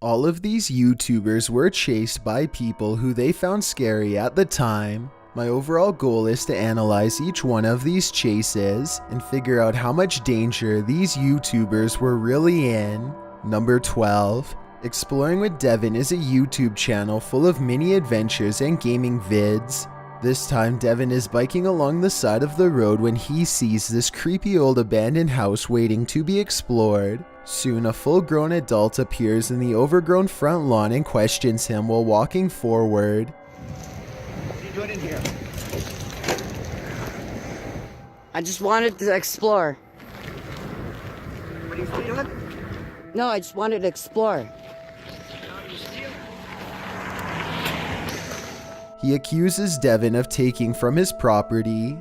All of these YouTubers were chased by people who they found scary at the time. My overall goal is to analyze each one of these chases and figure out how much danger these YouTubers were really in. Number 12. Exploring with Devin is a YouTube channel full of mini adventures and gaming vids. This time Devin is biking along the side of the road when he sees this creepy old abandoned house waiting to be explored. Soon a full-grown adult appears in the overgrown front lawn and questions him while walking forward. What are you doing in here? I just wanted to explore. What are you stealing? No, I just wanted to explore. He accuses Devin of taking from his property.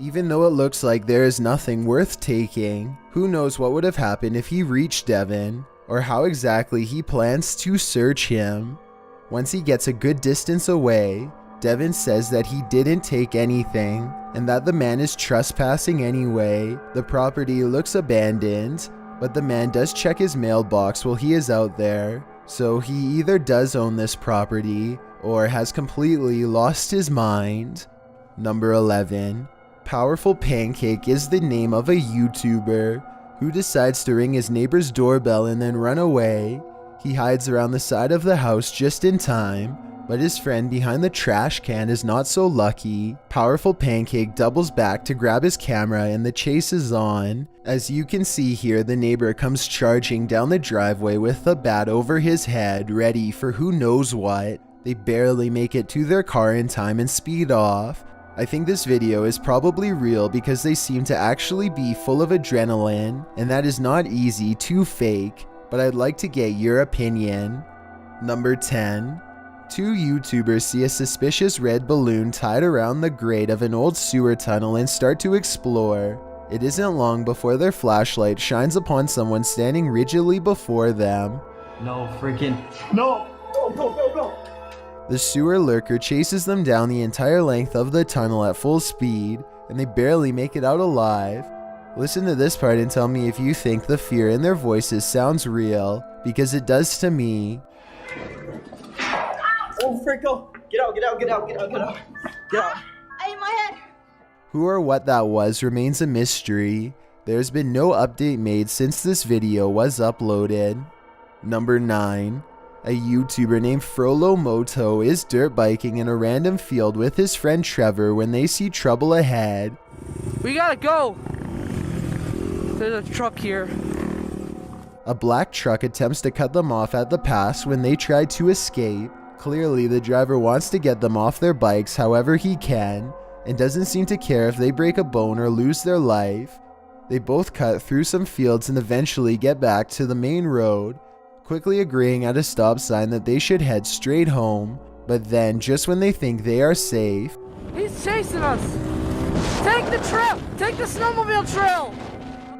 Even though it looks like there is nothing worth taking, who knows what would have happened if he reached Devin, or how exactly he plans to search him. Once he gets a good distance away, Devin says that he didn't take anything, and that the man is trespassing anyway. The property looks abandoned, but the man does check his mailbox while he is out there, so he either does own this property, or has completely lost his mind. Number 11. Powerful Pancake is the name of a YouTuber who decides to ring his neighbor's doorbell and then run away. He hides around the side of the house just in time, but his friend behind the trash can is not so lucky. Powerful Pancake doubles back to grab his camera and the chase is on. As you can see here, the neighbor comes charging down the driveway with the bat over his head, ready for who knows what. They barely make it to their car in time and speed off. I think this video is probably real because they seem to actually be full of adrenaline, and that is not easy to fake, but I'd like to get your opinion. Number 10. Two YouTubers see a suspicious red balloon tied around the grate of an old sewer tunnel and start to explore. It isn't long before their flashlight shines upon someone standing rigidly before them. No freaking. No! Go! The sewer lurker chases them down the entire length of the tunnel at full speed, and they barely make it out alive. Listen to this part and tell me if you think the fear in their voices sounds real, because it does to me. Oh, frick, go! Get out! I hit my head! Who or what that was remains a mystery. There's been no update made since this video was uploaded. Number 9. A YouTuber named Frolo Moto is dirt biking in a random field with his friend Trevor when they see trouble ahead. We gotta go! There's a truck here. A black truck attempts to cut them off at the pass when they try to escape. Clearly, the driver wants to get them off their bikes however he can, and doesn't seem to care if they break a bone or lose their life. They both cut through some fields and eventually get back to the main road, quickly agreeing at a stop sign that they should head straight home, but then just when they think they are safe, He's chasing us! Take the trail! Take the snowmobile trail!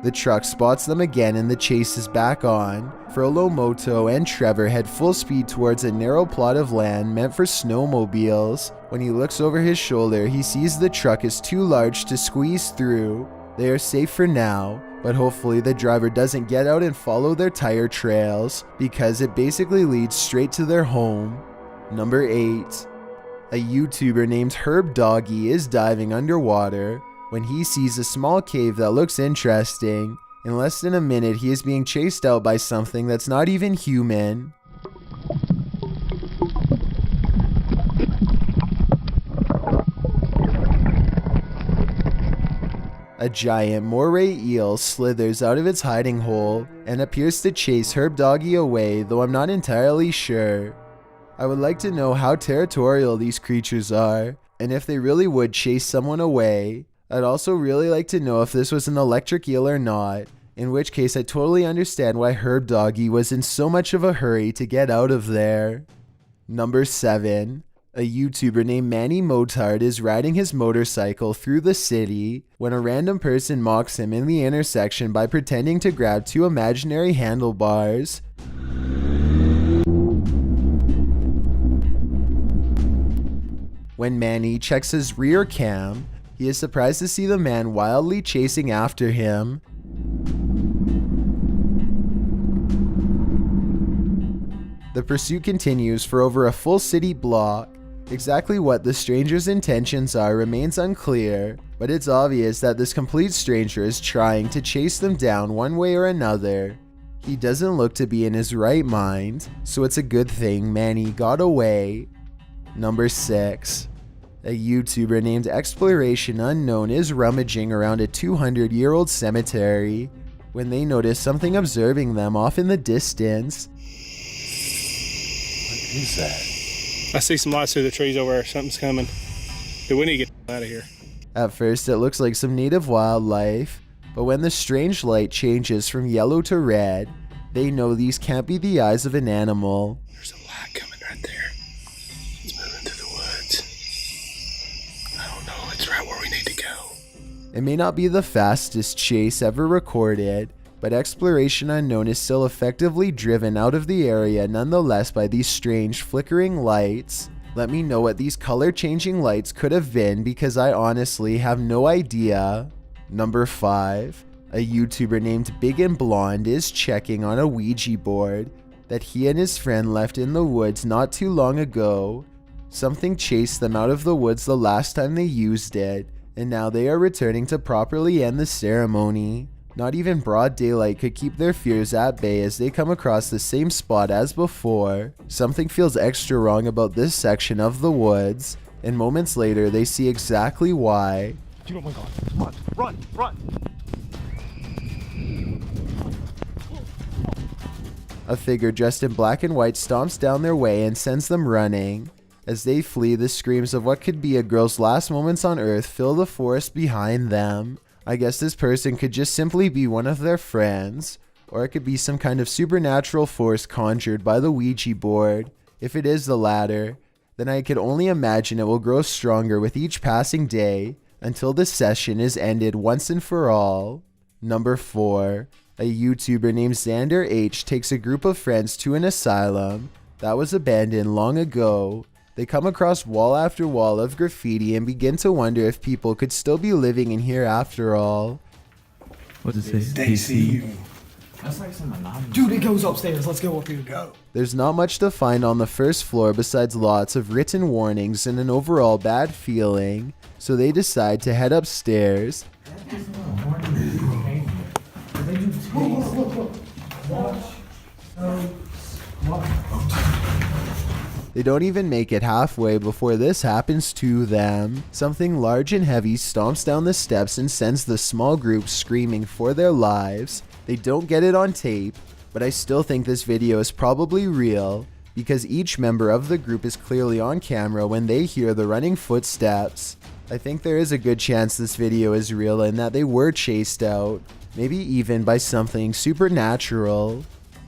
the truck spots them again and the chase is back on. Frolo, Moto, and Trevor head full speed towards a narrow plot of land meant for snowmobiles. When he looks over his shoulder, he sees the truck is too large to squeeze through. They are safe for now, but hopefully the driver doesn't get out and follow their tire trails, because it basically leads straight to their home. Number 8. A YouTuber named Herbdoggy is diving underwater when he sees a small cave that looks interesting. In less than a minute, he is being chased out by something that's not even human. A giant moray eel slithers out of its hiding hole and appears to chase Herbdoggy away, though I'm not entirely sure. I would like to know how territorial these creatures are, and if they really would chase someone away. I'd also really like to know if this was an electric eel or not, in which case I totally understand why Herbdoggy was in so much of a hurry to get out of there. Number 7. A YouTuber named Manny Motard is riding his motorcycle through the city when a random person mocks him in the intersection by pretending to grab 2 imaginary handlebars. When Manny checks his rear cam, he is surprised to see the man wildly chasing after him. The pursuit continues for over a full city block. Exactly what the stranger's intentions are remains unclear, but it's obvious that this complete stranger is trying to chase them down one way or another. He doesn't look to be in his right mind, so it's a good thing Manny got away. Number 6. A YouTuber named Exploration Unknown is rummaging around a 200-year-old cemetery when they notice something observing them off in the distance. What is that? I see some lights through the trees over there. Something's coming. Dude, we need to get out of here. At first it looks like some native wildlife, but when the strange light changes from yellow to red, they know these can't be the eyes of an animal. There's a light coming right there. It's moving through the woods. I don't know. It's right where we need to go. It may not be the fastest chase ever recorded, but Exploration Unknown is still effectively driven out of the area nonetheless by these strange flickering lights. Let me know what these color changing lights could have been, because I honestly have no idea. Number 5. A YouTuber named Big and Blonde is checking on a Ouija board that he and his friend left in the woods not too long ago. Something chased them out of the woods the last time they used it, and now they are returning to properly end the ceremony. Not even broad daylight could keep their fears at bay as they come across the same spot as before. Something feels extra wrong about this section of the woods, and moments later they see exactly why. Oh my god. Run, run, run. A figure dressed in black and white stomps down their way and sends them running. As they flee, the screams of what could be a girl's last moments on Earth fill the forest behind them. I guess this person could just simply be one of their friends, or it could be some kind of supernatural force conjured by the Ouija board. If it is the latter, then I could only imagine it will grow stronger with each passing day until the session is ended once and for all. Number 4. A YouTuber named Xander H takes a group of friends to an asylum that was abandoned long ago. They come across wall after wall of graffiti and begin to wonder if people could still be living in here after all. What does it say? They see you. That's like some anonymous. Dude, it goes upstairs. Let's go up here. Go. There's not much to find on the first floor besides lots of written warnings and an overall bad feeling, so they decide to head upstairs. They don't even make it halfway before this happens to them. Something large and heavy stomps down the steps and sends the small group screaming for their lives. They don't get it on tape, but I still think this video is probably real, because each member of the group is clearly on camera when they hear the running footsteps. I think there is a good chance this video is real and that they were chased out, maybe even by something supernatural.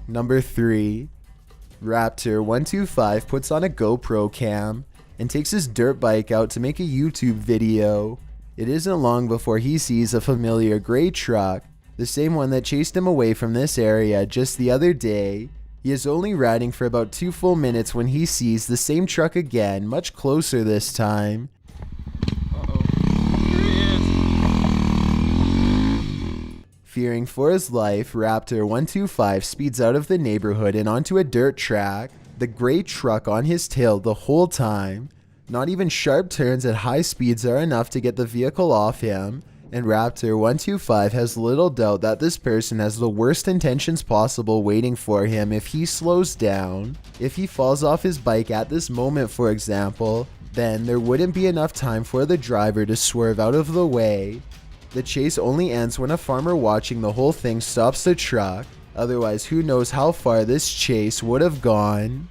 Number 3. Raptor 125 puts on a GoPro cam and takes his dirt bike out to make a YouTube video. It isn't long before he sees a familiar gray truck, the same one that chased him away from this area just the other day. He is only riding for about 2 full minutes when he sees the same truck again, much closer this time. Fearing for his life, Raptor 125 speeds out of the neighborhood and onto a dirt track, the gray truck on his tail the whole time. Not even sharp turns at high speeds are enough to get the vehicle off him, and Raptor 125 has little doubt that this person has the worst intentions possible waiting for him if he slows down. If he falls off his bike at this moment, for example, then there wouldn't be enough time for the driver to swerve out of the way. The chase only ends when a farmer watching the whole thing stops the truck, otherwise who knows how far this chase would have gone.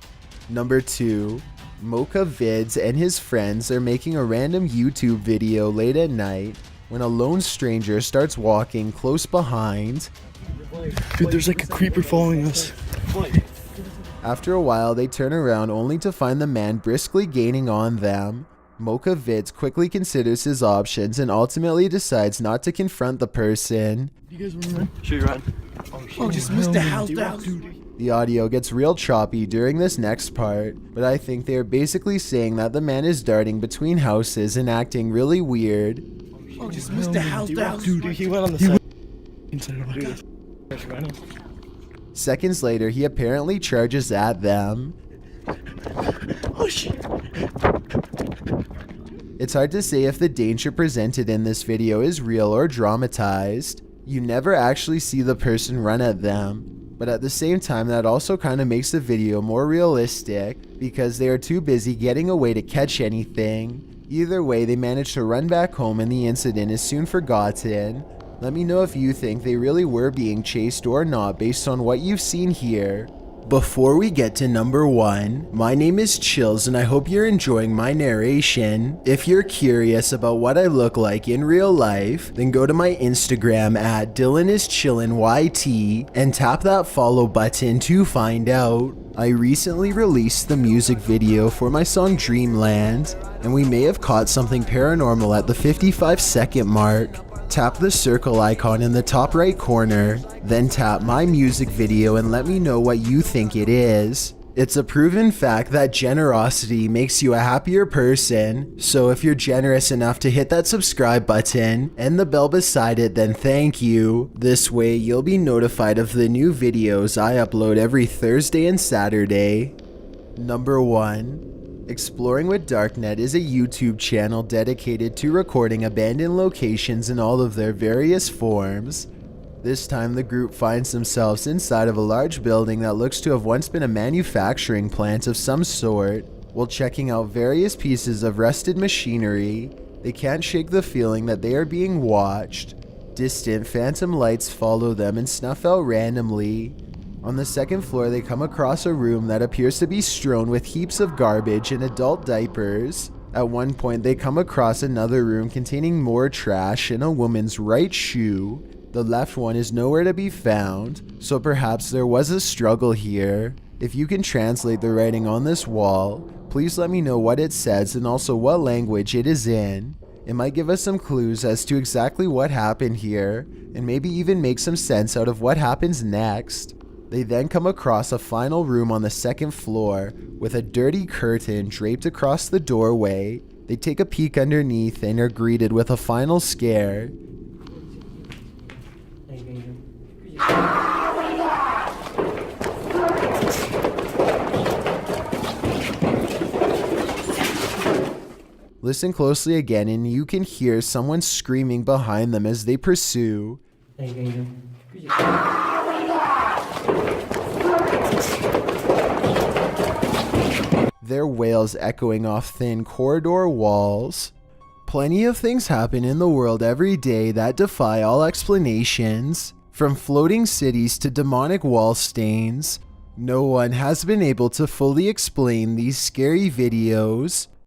Number 2. Mocha Vids and his friends are making a random YouTube video late at night when a lone stranger starts walking close behind. Dude, there's like a creeper following us. After a while, they turn around only to find the man briskly gaining on them. Mocha Vids quickly considers his options and ultimately decides not to confront the person. You guys want to run? Should we run? Oh, just missed the house down. The audio gets real choppy during this next part, but I think they are basically saying that the man is darting between houses and acting really weird. Oh, just missed the house down. Dude, he went on the side. Inside of my car. Seconds later, he apparently charges at them. Oh shit. It's hard to say if the danger presented in this video is real or dramatized. You never actually see the person run at them, but at the same time that also kind of makes the video more realistic because they are too busy getting away to catch anything. Either way, they manage to run back home and the incident is soon forgotten. Let me know if you think they really were being chased or not based on what you've seen here. Before we get to number 1, my name is Chills and I hope you're enjoying my narration. If you're curious about what I look like in real life, then go to my Instagram at DylanIsChillinYT and tap that follow button to find out. I recently released the music video for my song Dreamland, and we may have caught something paranormal at the 55-second mark. Tap the circle icon in the top right corner, then tap my music video and let me know what you think it is. It's a proven fact that generosity makes you a happier person, so if you're generous enough to hit that subscribe button and the bell beside it, then thank you. This way you'll be notified of the new videos I upload every Thursday and Saturday. Number 1. Exploring with Darknet is a YouTube channel dedicated to recording abandoned locations in all of their various forms. This time the group finds themselves inside of a large building that looks to have once been a manufacturing plant of some sort. While checking out various pieces of rusted machinery, they can't shake the feeling that they are being watched. Distant phantom lights follow them and snuff out randomly. On the second floor, they come across a room that appears to be strewn with heaps of garbage and adult diapers. At one point, they come across another room containing more trash and a woman's right shoe. The left one is nowhere to be found, so perhaps there was a struggle here. If you can translate the writing on this wall, please let me know what it says and also what language it is in. It might give us some clues as to exactly what happened here, and maybe even make some sense out of what happens next. They then come across a final room on the second floor with a dirty curtain draped across the doorway. They take a peek underneath and are greeted with a final scare. Listen closely again and you can hear someone screaming behind them as they pursue. Their wails echoing off thin corridor walls. Plenty of things happen in the world every day that defy all explanations. From floating cities to demonic wall stains, no one has been able to fully explain these scary videos.